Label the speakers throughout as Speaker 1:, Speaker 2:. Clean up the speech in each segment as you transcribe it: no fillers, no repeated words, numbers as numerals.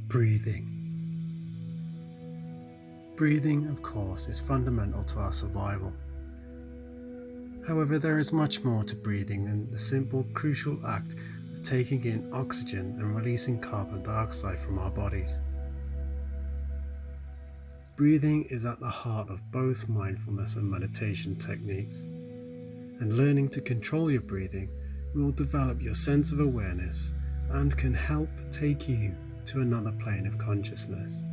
Speaker 1: Breathing. Breathing, of course, is fundamental to our survival. However, there is much more to breathing than the simple, crucial act of taking in oxygen and releasing carbon dioxide from our bodies. Breathing is at the heart of both mindfulness and meditation techniques, and learning to control your breathing will develop your sense of awareness and can help take you to another plane of consciousness.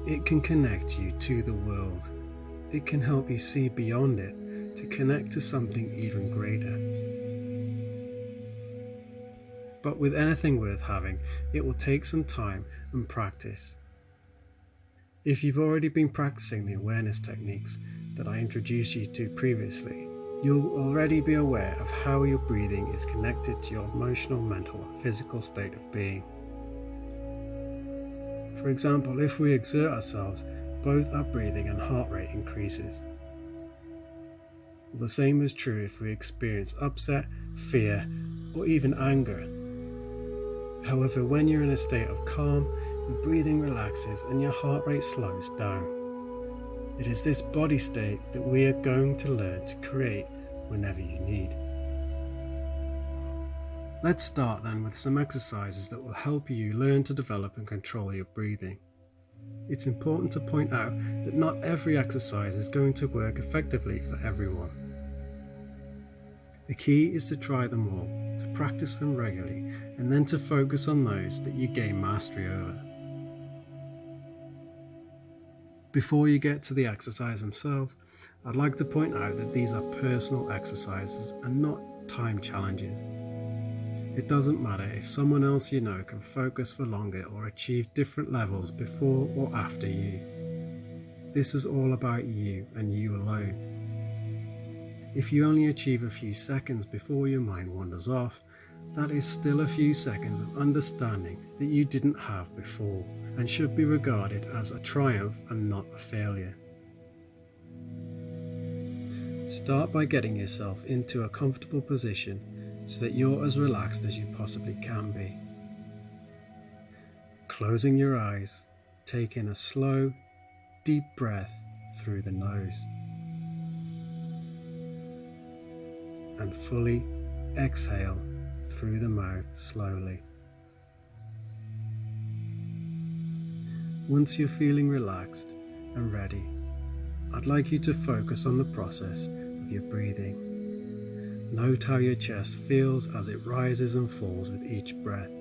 Speaker 1: It can connect you to the world. It can help you see beyond it to connect to something even greater. But with anything worth having, it will take some time and practice. If you've already been practicing the awareness techniques that I introduced you to previously, you'll already be aware of how your breathing is connected to your emotional, mental, and physical state of being. For example, if we exert ourselves, both our breathing and heart rate increases. The same is true if we experience upset, fear, or even anger. However, when you're in a state of calm, your breathing relaxes and your heart rate slows down. It is this body state that we are going to learn to create whenever you need. Let's start then with some exercises that will help you learn to develop and control your breathing. It's important to point out that not every exercise is going to work effectively for everyone. The key is to try them all, to practice them regularly, and then to focus on those that you gain mastery over. Before you get to the exercise themselves, I'd like to point out that these are personal exercises and not time challenges. It doesn't matter if someone else you know can focus for longer or achieve different levels before or after you. This is all about you and you alone. If you only achieve a few seconds before your mind wanders off, that is still a few seconds of understanding that you didn't have before and should be regarded as a triumph and not a failure. Start by getting yourself into a comfortable position so that you're as relaxed as you possibly can be. Closing your eyes, take in a slow, deep breath through the nose and fully exhale through the mouth slowly. Once you're feeling relaxed and ready, I'd like you to focus on the process of your breathing. Note how your chest feels as it rises and falls with each breath.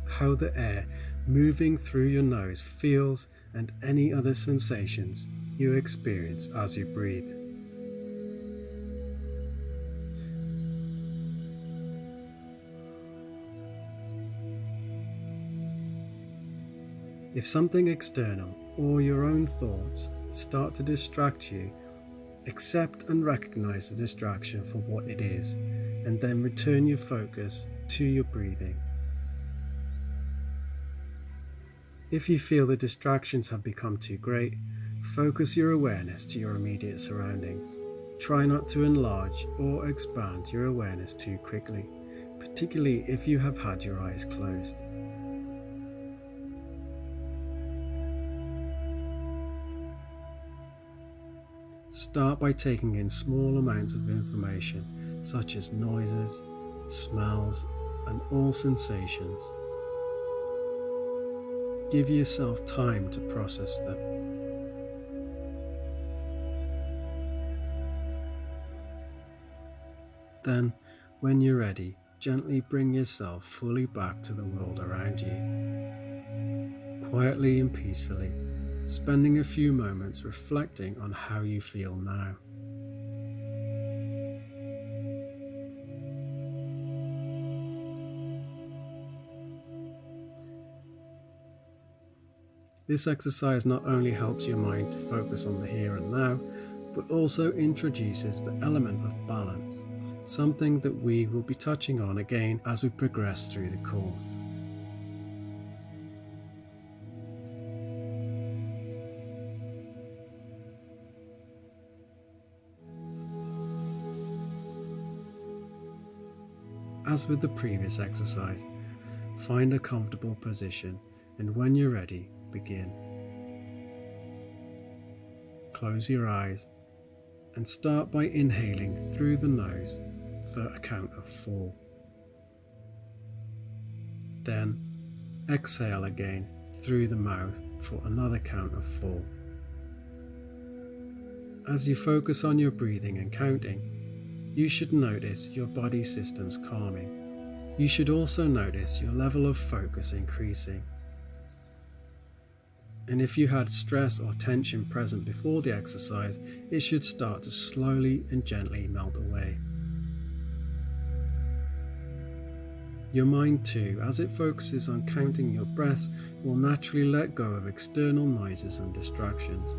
Speaker 1: How the air moving through your nose feels and any other sensations you experience as you breathe. If something external or your own thoughts start to distract you, accept and recognize the distraction for what it is, and then return your focus to your breathing. If you feel the distractions have become too great, focus your awareness to your immediate surroundings. Try not to enlarge or expand your awareness too quickly, particularly if you have had your eyes closed. Start by taking in small amounts of information, such as noises, smells, and all sensations. Give yourself time to process them. Then, when you're ready, gently bring yourself fully back to the world around you. Quietly and peacefully, spending a few moments reflecting on how you feel now. This exercise not only helps your mind to focus on the here and now, but also introduces the element of balance, something that we will be touching on again as we progress through the course. As with the previous exercise, find a comfortable position, and when you're ready, begin. Close your eyes and start by inhaling through the nose for a count of 4. Then exhale again through the mouth for another count of 4. As you focus on your breathing and counting, you should notice your body systems calming. You should also notice your level of focus increasing. And if you had stress or tension present before the exercise, it should start to slowly and gently melt away. Your mind too, as it focuses on counting your breaths, will naturally let go of external noises and distractions.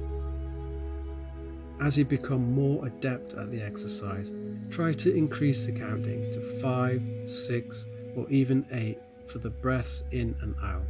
Speaker 1: As you become more adept at the exercise, try to increase the counting to 5, 6, or even 8 for the breaths in and out.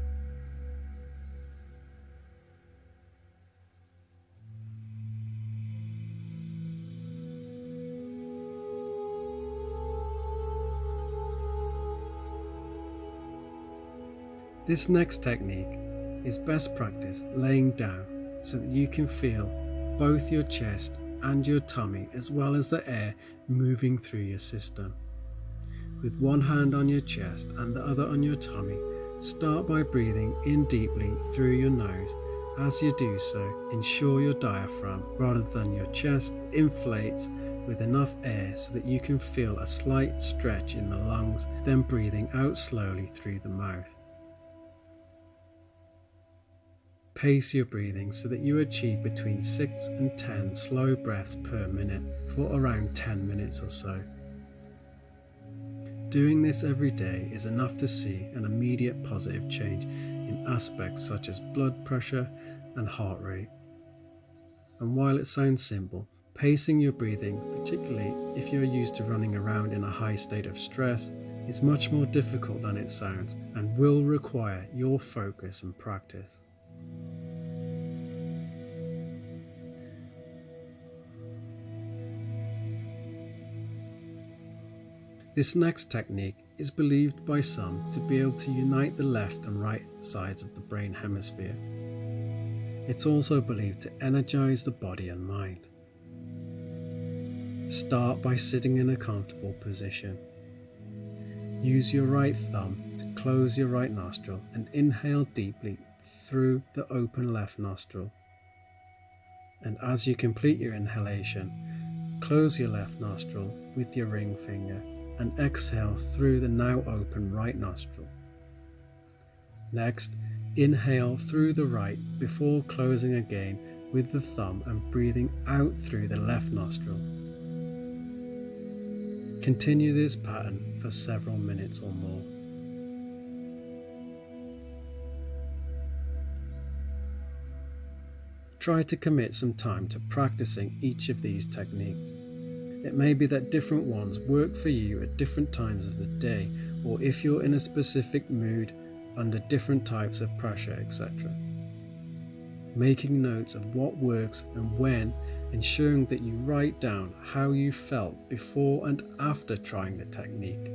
Speaker 1: This next technique is best practiced laying down so that you can feel both your chest and your tummy as well as the air moving through your system. With one hand on your chest and the other on your tummy, start by breathing in deeply through your nose. As you do so, ensure your diaphragm rather than your chest inflates with enough air so that you can feel a slight stretch in the lungs, then breathing out slowly through the mouth. Pace your breathing so that you achieve between 6 and 10 slow breaths per minute for around 10 minutes or so. Doing this every day is enough to see an immediate positive change in aspects such as blood pressure and heart rate. And while it sounds simple, pacing your breathing, particularly if you're used to running around in a high state of stress, is much more difficult than it sounds and will require your focus and practice. This next technique is believed by some to be able to unite the left and right sides of the brain hemisphere. It's also believed to energize the body and mind. Start by sitting in a comfortable position. Use your right thumb to close your right nostril and inhale deeply through the open left nostril. And as you complete your inhalation, close your left nostril with your ring finger and exhale through the now open right nostril. Next, inhale through the right before closing again with the thumb and breathing out through the left nostril. Continue this pattern for several minutes or more. Try to commit some time to practicing each of these techniques. It may be that different ones work for you at different times of the day, or if you're in a specific mood, under different types of pressure, etc. Making notes of what works and when, ensuring that you write down how you felt before and after trying the technique.